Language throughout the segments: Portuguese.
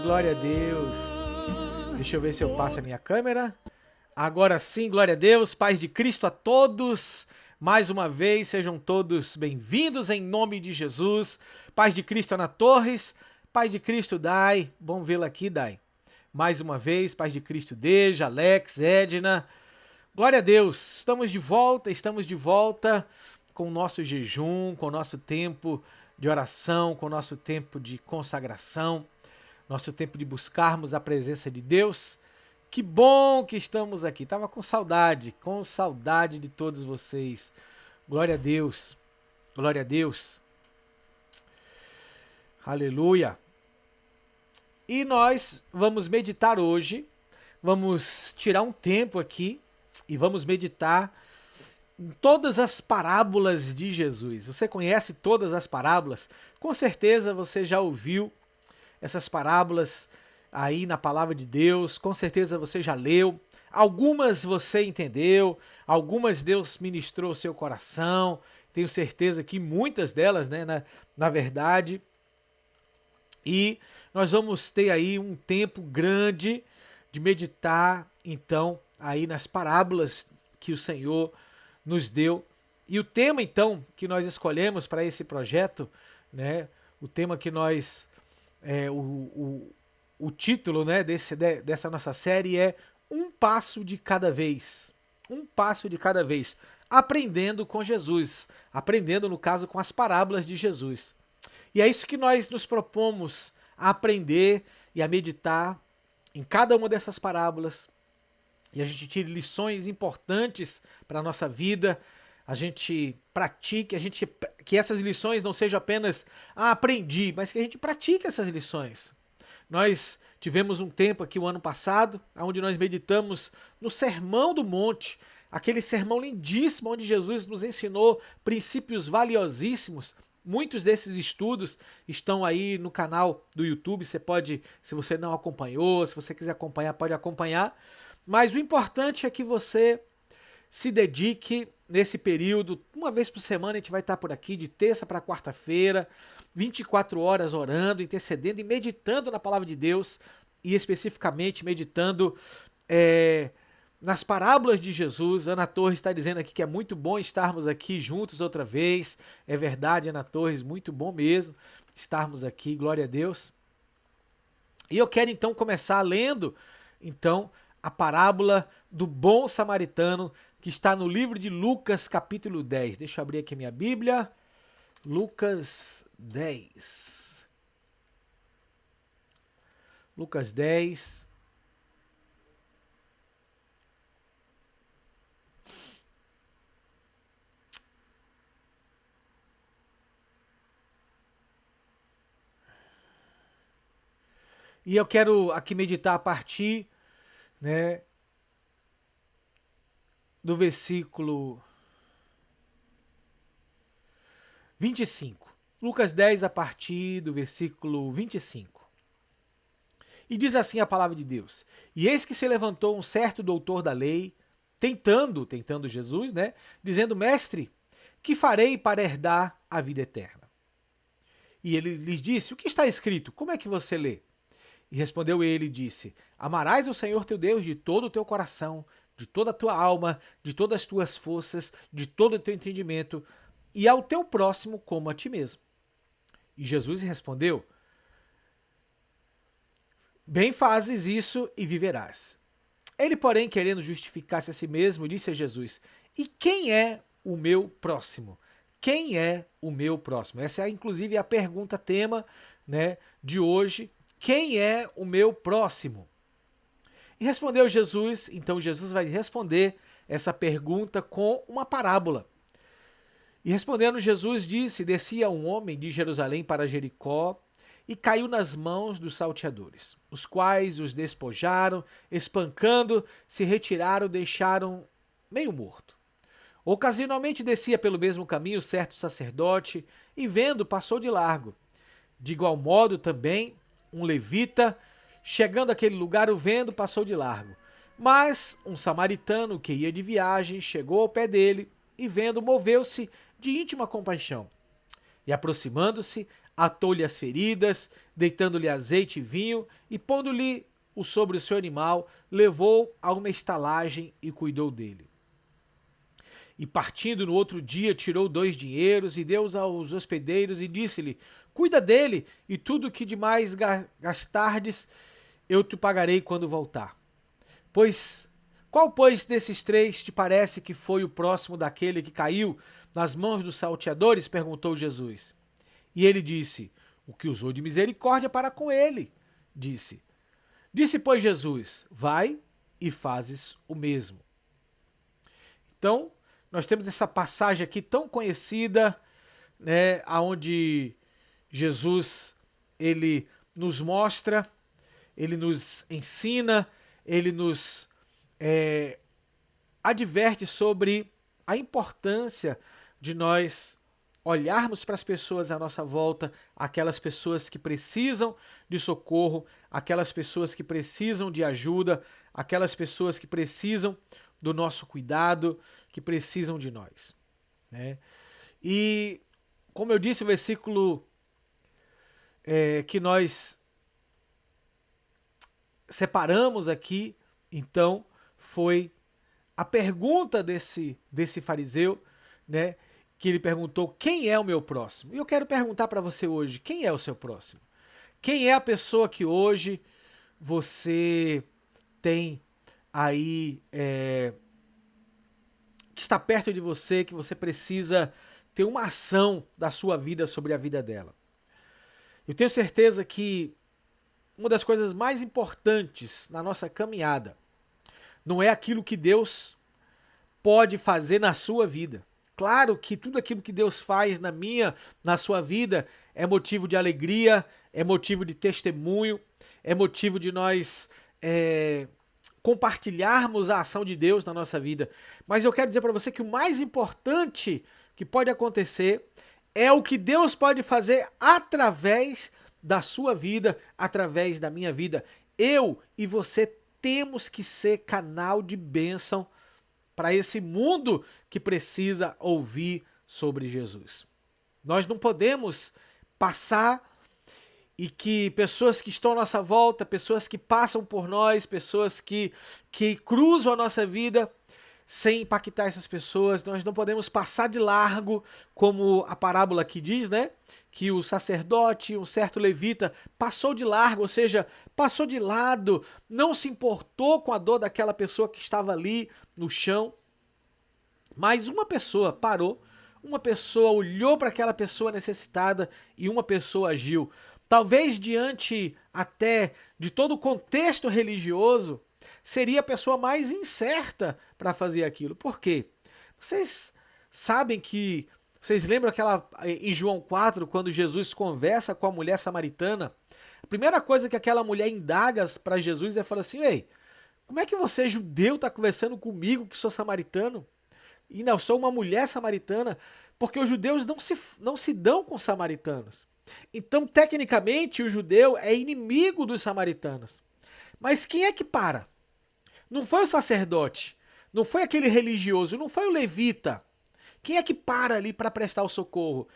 glória a Deus. Deixa eu ver se eu passo a minha câmera. Agora sim, glória a Deus, paz de Cristo a todos. Mais uma vez, sejam todos bem-vindos em nome de Jesus. Paz de Cristo, Ana Torres. Paz de Cristo, Dai. Bom vê-la aqui, Dai. Mais uma vez, paz de Cristo, Deja, Alex, Edna. Glória a Deus, estamos de volta com o nosso jejum, com o nosso tempo de oração, com o nosso tempo de consagração, nosso tempo de buscarmos a presença de Deus. Que bom que estamos aqui. Tava com saudade de todos vocês. Glória a Deus. Glória a Deus. Aleluia. E nós vamos meditar hoje. Vamos tirar um tempo aqui e vamos meditar em todas as parábolas de Jesus. Você conhece todas as parábolas? Com certeza você já ouviu essas parábolas aí na palavra de Deus, com certeza você já leu, algumas você entendeu, algumas Deus ministrou ao seu coração, tenho certeza que muitas delas, né, na verdade, e nós vamos ter aí um tempo grande de meditar, então, aí nas parábolas que o Senhor nos deu. E o tema, então, que nós escolhemos para esse projeto, né, o tema que nós o título, né, dessa nossa série é Um Passo de Cada Vez. Um Passo de Cada Vez. Aprendendo com Jesus. Aprendendo, no caso, com as parábolas de Jesus. E é isso que nós nos propomos a aprender e a meditar em cada uma dessas parábolas. E a gente tire lições importantes para a nossa vida. A gente pratique, que essas lições não sejam apenas aprendi, mas que a gente pratique essas lições. Nós tivemos um tempo aqui o ano passado, onde nós meditamos no Sermão do Monte, aquele sermão lindíssimo onde Jesus nos ensinou princípios valiosíssimos. Muitos desses estudos estão aí no canal do YouTube, você pode, se você não acompanhou, se você quiser acompanhar, pode acompanhar. Mas o importante é que você se dedique nesse período, uma vez por semana a gente vai estar por aqui, de terça para quarta-feira, 24 horas orando, intercedendo e meditando na palavra de Deus, e especificamente meditando nas parábolas de Jesus. Ana Torres está dizendo aqui que é muito bom estarmos aqui juntos outra vez. É verdade, Ana Torres, muito bom mesmo estarmos aqui, glória a Deus. E eu quero então começar lendo, então, a parábola do bom samaritano, que está no livro de Lucas, capítulo 10. Deixa eu abrir aqui a minha Bíblia. Lucas 10. Lucas 10. E eu quero aqui meditar a partir, né, do versículo 25. Lucas 10, a partir do versículo 25. E diz assim a palavra de Deus: E eis que se levantou um certo doutor da lei, tentando Jesus, né, dizendo: Mestre, que farei para herdar a vida eterna? E ele lhes disse: O que está escrito? Como é que você lê? E respondeu ele e disse: Amarás o Senhor teu Deus de todo o teu coração, de toda a tua alma, de todas as tuas forças, de todo o teu entendimento, e ao teu próximo como a ti mesmo. E Jesus respondeu: Bem fazes isso e viverás. Ele, porém, querendo justificar-se a si mesmo, disse a Jesus: E quem é o meu próximo? Quem é o meu próximo? Essa é, inclusive, a pergunta tema, né, de hoje. Quem é o meu próximo? E respondeu Jesus, então Jesus vai responder essa pergunta com uma parábola. E respondendo Jesus disse: Descia um homem de Jerusalém para Jericó e caiu nas mãos dos salteadores, os quais os despojaram, espancando, se retiraram, deixaram meio morto. Ocasionalmente descia pelo mesmo caminho certo sacerdote e, vendo, passou de largo. De igual modo também um levita, chegando àquele lugar, o vendo, passou de largo. Mas um samaritano que ia de viagem chegou ao pé dele e, vendo, moveu-se de íntima compaixão. E, aproximando-se, atou-lhe as feridas, deitando-lhe azeite e vinho, e pondo-lhe sobre o seu animal, levou a uma estalagem e cuidou dele. E partindo no outro dia, tirou 2 dinheiros e deu-os aos hospedeiros e disse-lhe: Cuida dele, e tudo que demais gastardes, eu te pagarei quando voltar. Qual, pois, desses 3 te parece que foi o próximo daquele que caiu nas mãos dos salteadores? Perguntou Jesus. E ele disse: O que usou de misericórdia para com ele. Disse, pois, Jesus: Vai e fazes o mesmo. Então, nós temos essa passagem aqui tão conhecida, né, onde Jesus, ele nos mostra, ele nos ensina, ele nos adverte sobre a importância de nós olharmos para as pessoas à nossa volta, aquelas pessoas que precisam de socorro, aquelas pessoas que precisam de ajuda, aquelas pessoas que precisam do nosso cuidado, que precisam de nós, né? E, como eu disse, o versículo que nós separamos aqui, então, foi a pergunta desse fariseu, né? Que ele perguntou: quem é o meu próximo? E eu quero perguntar para você hoje: quem é o seu próximo? Quem é a pessoa que hoje você tem aí, que está perto de você, que você precisa ter uma ação da sua vida sobre a vida dela? Eu tenho certeza que uma das coisas mais importantes na nossa caminhada não é aquilo que Deus pode fazer na sua vida. Claro que tudo aquilo que Deus faz na sua vida, é motivo de alegria, é motivo de testemunho, é motivo de nós compartilharmos a ação de Deus na nossa vida. Mas eu quero dizer para você que o mais importante que pode acontecer é o que Deus pode fazer através da sua vida, através da minha vida. Eu e você temos que ser canal de bênção para esse mundo que precisa ouvir sobre Jesus. Nós não podemos passar e que pessoas que estão à nossa volta, pessoas que passam por nós, pessoas que cruzam a nossa vida, sem impactar essas pessoas. Nós não podemos passar de largo, como a parábola aqui diz, né? Que o sacerdote, um certo levita, passou de largo, ou seja, passou de lado, não se importou com a dor daquela pessoa que estava ali no chão. Mas uma pessoa parou, uma pessoa olhou para aquela pessoa necessitada e uma pessoa agiu. Talvez diante até de todo o contexto religioso, seria a pessoa mais incerta para fazer aquilo. Por quê? Vocês sabem que... Vocês lembram em João 4, quando Jesus conversa com a mulher samaritana? A primeira coisa que aquela mulher indaga para Jesus é falar assim: Ei, como é que você, judeu, está conversando comigo que sou samaritano? E não, eu sou uma mulher samaritana, porque os judeus não se dão com os samaritanos. Então, tecnicamente, o judeu é inimigo dos samaritanos. Mas quem é que para? Não foi o sacerdote, não foi aquele religioso, não foi o levita. Quem é que para ali para prestar o socorro?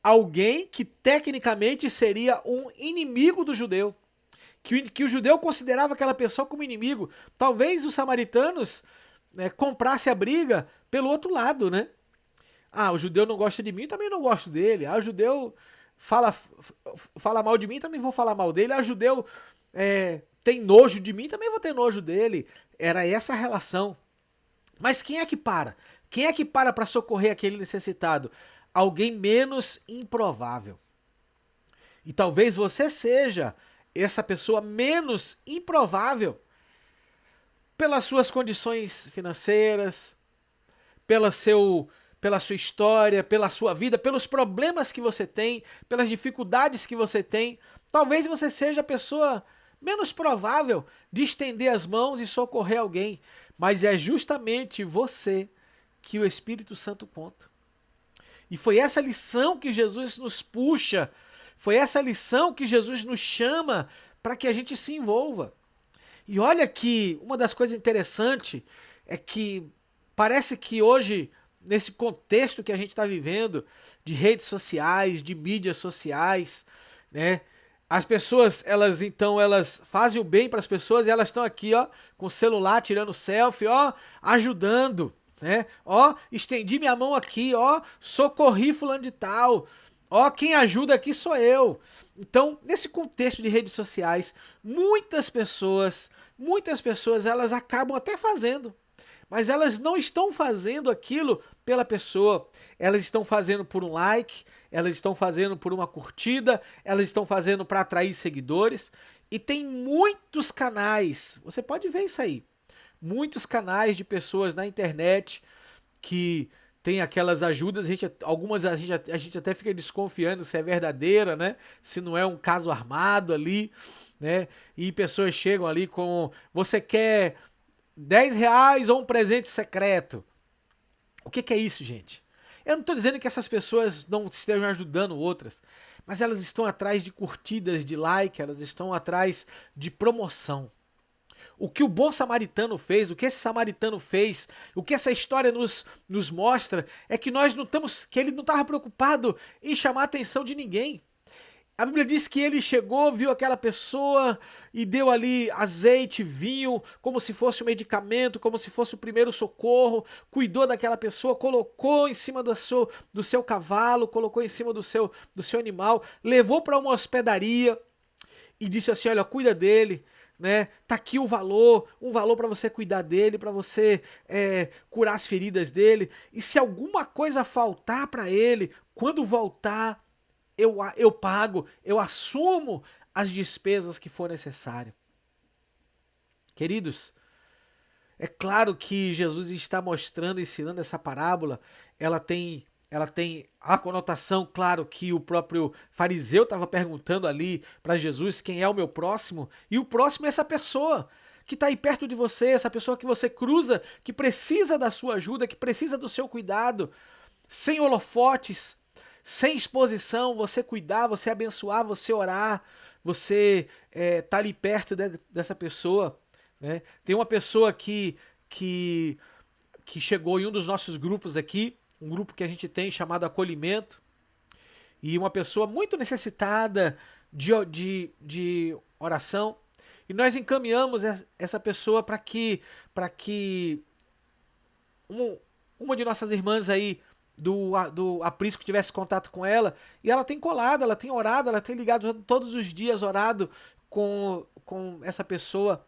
Alguém que tecnicamente seria um inimigo do judeu. Que o judeu considerava aquela pessoa como inimigo. Talvez os samaritanos, né, comprassem a briga pelo outro lado, né? Ah, o judeu não gosta de mim, também não gosto dele. Ah, o judeu fala mal de mim, também vou falar mal dele. Ah, o judeu tem nojo de mim, também vou ter nojo dele. Era essa a relação. Mas quem é que para? Quem é que para socorrer aquele necessitado? Alguém menos improvável. E talvez você seja essa pessoa menos improvável pelas suas condições financeiras, pela sua história, pela sua vida, pelos problemas que você tem, pelas dificuldades que você tem. Talvez você seja a pessoa menos provável de estender as mãos e socorrer alguém, mas é justamente você que o Espírito Santo conta. E foi essa lição que Jesus nos puxa, foi essa lição que Jesus nos chama para que a gente se envolva. E olha que uma das coisas interessantes é que parece que hoje, nesse contexto que a gente está vivendo, de redes sociais, de mídias sociais, né, As pessoas, elas fazem o bem para as pessoas e elas estão aqui, ó, com o celular, tirando selfie, ó, ajudando, né? Ó, estendi minha mão aqui, ó, socorri fulano de tal. Ó, quem ajuda aqui sou eu. Então, nesse contexto de redes sociais, muitas pessoas, elas acabam até fazendo, mas elas não estão fazendo aquilo pela pessoa. Elas estão fazendo por um like, elas estão fazendo por uma curtida, elas estão fazendo para atrair seguidores. E tem muitos canais, você pode ver isso aí. Muitos canais de pessoas na internet que tem aquelas ajudas, algumas a gente até fica desconfiando se é verdadeira, né? Se não é um caso armado ali, né? E pessoas chegam ali com, você quer R$ 10 ou um presente secreto? O que é isso, gente? Eu não estou dizendo que essas pessoas não estejam ajudando outras, mas elas estão atrás de curtidas, de like, elas estão atrás de promoção. O que o bom samaritano fez, o que esse samaritano fez, o que essa história nos mostra é que nós não estamos, que ele não estava preocupado em chamar a atenção de ninguém. A Bíblia diz que ele chegou, viu aquela pessoa e deu ali azeite, vinho, como se fosse um medicamento, como se fosse o primeiro socorro, cuidou daquela pessoa, colocou em cima do seu cavalo, colocou em cima do seu animal, levou para uma hospedaria e disse assim: olha, cuida dele, né? Tá aqui o valor, um valor para você cuidar dele, para você curar as feridas dele. E se alguma coisa faltar para ele, quando voltar, eu pago, eu assumo as despesas que for necessário. Queridos, é claro que Jesus está mostrando, ensinando essa parábola, ela tem a conotação, claro, que o próprio fariseu estava perguntando ali para Jesus quem é o meu próximo, e o próximo é essa pessoa que está aí perto de você, essa pessoa que você cruza, que precisa da sua ajuda, que precisa do seu cuidado, sem holofotes, sem exposição, você cuidar, você abençoar, você orar, você tá ali perto dessa pessoa, né? Tem uma pessoa que, que chegou em um dos nossos grupos aqui, um grupo que a gente tem chamado Acolhimento, e uma pessoa muito necessitada de oração, e nós encaminhamos essa pessoa para que uma de nossas irmãs aí do aprisco tivesse contato com ela, e ela tem colado, ela tem orado, ela tem ligado todos os dias, orado com essa pessoa.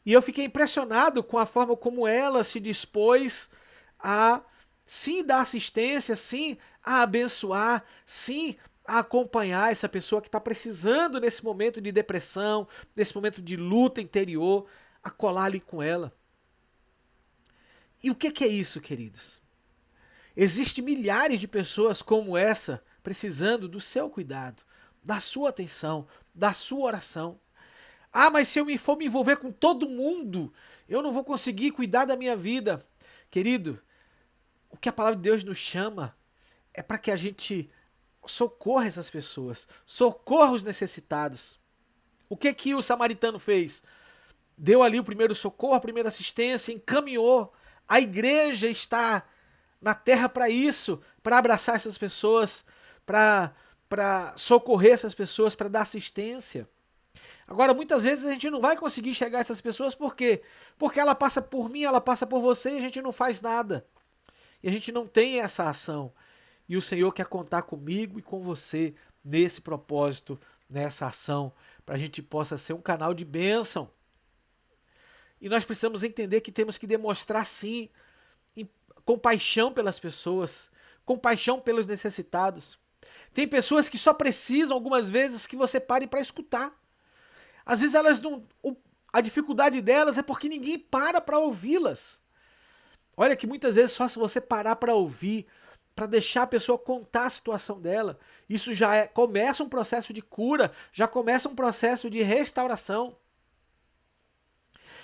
E eu fiquei impressionado com a forma como ela se dispôs a sim dar assistência, sim a abençoar, sim a acompanhar essa pessoa que está precisando nesse momento de depressão, nesse momento de luta interior, a colar ali com ela. E o que é isso, queridos? Existem milhares de pessoas como essa precisando do seu cuidado, da sua atenção, da sua oração. Ah, mas se eu for me envolver com todo mundo, eu não vou conseguir cuidar da minha vida. Querido, o que a palavra de Deus nos chama é para que a gente socorra essas pessoas, socorra os necessitados. O que o samaritano fez? Deu ali o primeiro socorro, a primeira assistência, encaminhou. A igreja está na terra para isso, para abraçar essas pessoas, para socorrer essas pessoas, para dar assistência. Agora, muitas vezes a gente não vai conseguir chegar a essas pessoas, por quê? Porque ela passa por mim, ela passa por você e a gente não faz nada. E a gente não tem essa ação. E o Senhor quer contar comigo e com você nesse propósito, nessa ação, para a gente possa ser um canal de bênção. E nós precisamos entender que temos que demonstrar, sim, compaixão pelas pessoas, compaixão pelos necessitados. Tem pessoas que só precisam, algumas vezes, que você pare para escutar. Às vezes elas não. A dificuldade delas é porque ninguém para ouvi-las. Olha que muitas vezes só se você parar para ouvir, para deixar a pessoa contar a situação dela, isso já começa um processo de cura, já começa um processo de restauração.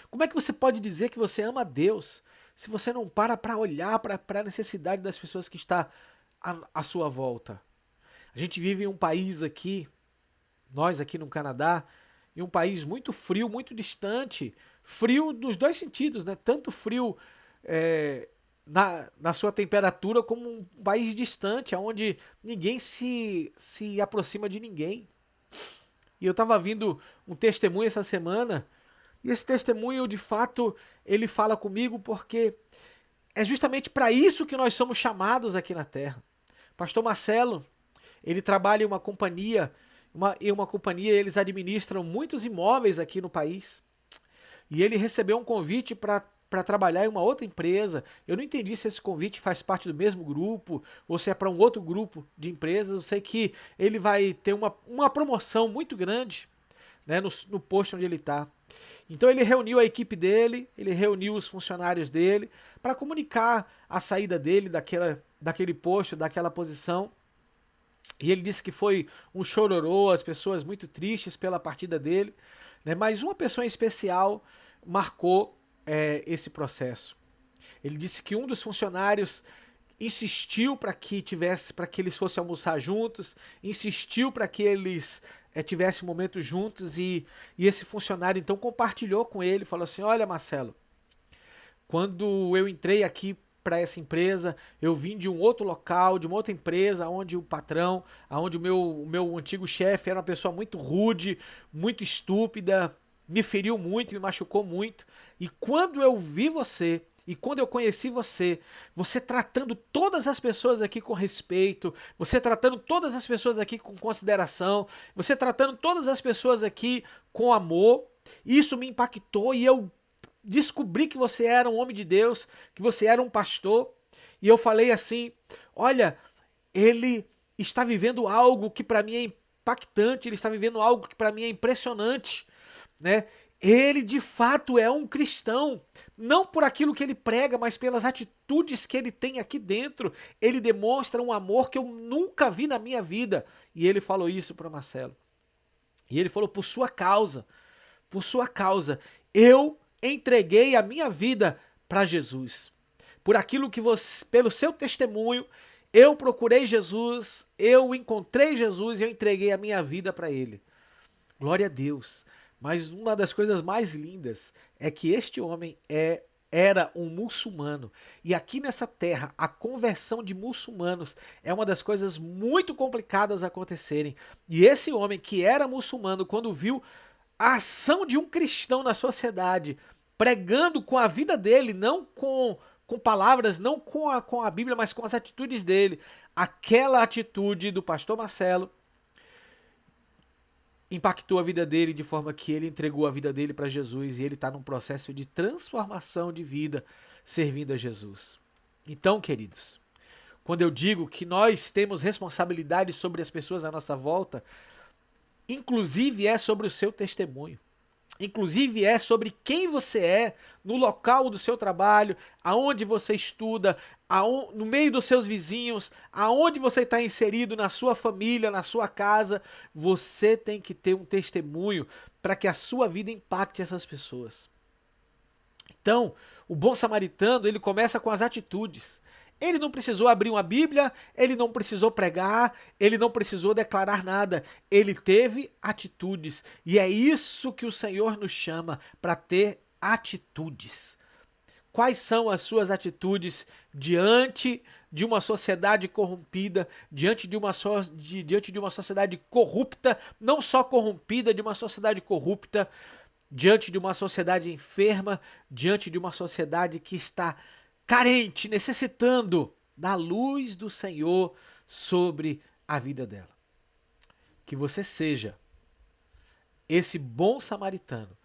Como é que você pode dizer que você ama a Deus se você não para olhar para a necessidade das pessoas que está à sua volta? A gente vive em um país aqui, nós aqui no Canadá, em um país muito frio, muito distante, frio nos dois sentidos, né? Tanto frio na sua temperatura como um país distante, onde ninguém se aproxima de ninguém. E eu estava vindo um testemunho essa semana, e esse testemunho, de fato, ele fala comigo porque é justamente para isso que nós somos chamados aqui na Terra. Pastor Marcelo, ele trabalha em uma companhia, eles administram muitos imóveis aqui no país. E ele recebeu um convite para trabalhar em uma outra empresa. Eu não entendi se esse convite faz parte do mesmo grupo ou se é para um outro grupo de empresas. Eu sei que ele vai ter uma promoção muito grande, né, no posto onde ele está. Então ele reuniu a equipe dele, ele reuniu os funcionários dele para comunicar a saída dele daquele posto, daquela posição. E ele disse que foi um chororô, as pessoas muito tristes pela partida dele, né? Mas uma pessoa em especial marcou esse processo. Ele disse que um dos funcionários insistiu para que eles fossem almoçar juntos, insistiu para que eles tivessem um momento juntos e esse funcionário então compartilhou com ele, falou assim: olha, Marcelo, quando eu entrei aqui para essa empresa, eu vim de um outro local, de uma outra empresa, onde o patrão, onde o meu antigo chefe era uma pessoa muito rude, muito estúpida, me feriu muito, me machucou muito. E quando eu vi você, e quando eu conheci você, você tratando todas as pessoas aqui com respeito, você tratando todas as pessoas aqui com consideração, você tratando todas as pessoas aqui com amor, isso me impactou e eu descobri que você era um homem de Deus, que você era um pastor, e eu falei assim: olha, ele está vivendo algo que para mim é impactante, ele está vivendo algo que para mim é impressionante, né? Ele de fato é um cristão, não por aquilo que ele prega, mas pelas atitudes que ele tem aqui dentro. Ele demonstra um amor que eu nunca vi na minha vida. E ele falou isso para Marcelo. E ele falou: por sua causa, eu entreguei a minha vida para Jesus. Por aquilo que você, pelo seu testemunho, eu procurei Jesus, eu encontrei Jesus e eu entreguei a minha vida para ele. Glória a Deus. Mas uma das coisas mais lindas é que este homem era um muçulmano. E aqui nessa terra, a conversão de muçulmanos é uma das coisas muito complicadas a acontecerem. E esse homem que era muçulmano, quando viu a ação de um cristão na sociedade, pregando com a vida dele, não com palavras, não com a Bíblia, mas com as atitudes dele, aquela atitude do pastor Marcelo impactou a vida dele de forma que ele entregou a vida dele para Jesus e ele está num processo de transformação de vida servindo a Jesus. Então, queridos, quando eu digo que nós temos responsabilidade sobre as pessoas à nossa volta, inclusive é sobre o seu testemunho. Inclusive é sobre quem você é no local do seu trabalho, aonde você estuda, no meio dos seus vizinhos, aonde você está inserido na sua família, na sua casa. Você tem que ter um testemunho para que a sua vida impacte essas pessoas. Então, o bom samaritano, ele começa com as atitudes. Ele não precisou abrir uma Bíblia, ele não precisou pregar, ele não precisou declarar nada. Ele teve atitudes. E é isso que o Senhor nos chama, para ter atitudes. Quais são as suas atitudes diante de uma sociedade corrompida, diante de uma sociedade corrupta, não só corrompida, de uma sociedade corrupta, diante de uma sociedade enferma, diante de uma sociedade que está carente, necessitando da luz do Senhor sobre a vida dela. Que você seja esse bom samaritano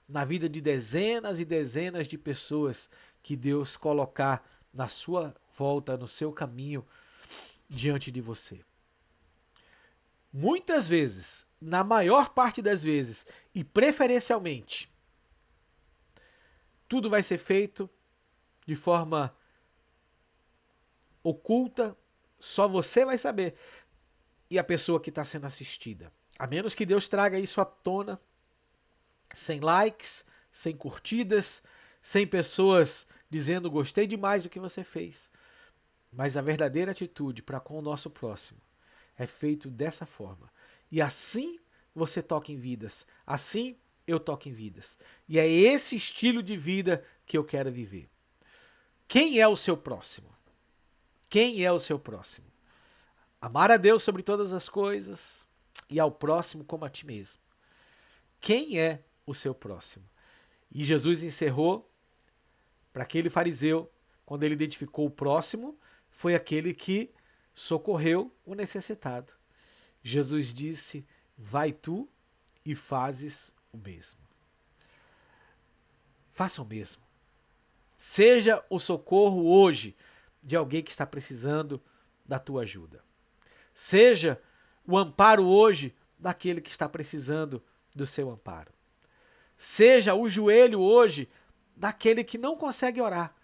na vida de dezenas e dezenas de pessoas que Deus colocar na sua volta, no seu caminho, diante de você. Muitas vezes, na maior parte das vezes, e preferencialmente, tudo vai ser feito de forma oculta, só você vai saber, e a pessoa que está sendo assistida. A menos que Deus traga isso à tona, sem likes, sem curtidas, sem pessoas dizendo gostei demais do que você fez. Mas a verdadeira atitude para com o nosso próximo é feito dessa forma. E assim você toca em vidas. Assim eu toco em vidas. E é esse estilo de vida que eu quero viver. Quem é o seu próximo? Quem é o seu próximo? Amar a Deus sobre todas as coisas e ao próximo como a ti mesmo. quem é o seu próximo. E Jesus encerrou para aquele fariseu, quando ele identificou o próximo, foi aquele que socorreu o necessitado. Jesus disse: vai tu e fazes o mesmo. Faça o mesmo. Seja o socorro hoje de alguém que está precisando da tua ajuda. Seja o amparo hoje daquele que está precisando do seu amparo. Seja o joelho hoje daquele que não consegue orar,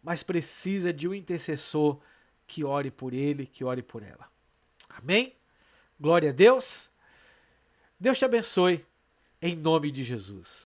mas precisa de um intercessor que ore por ele, que ore por ela. Amém? Glória a Deus. Deus te abençoe, em nome de Jesus.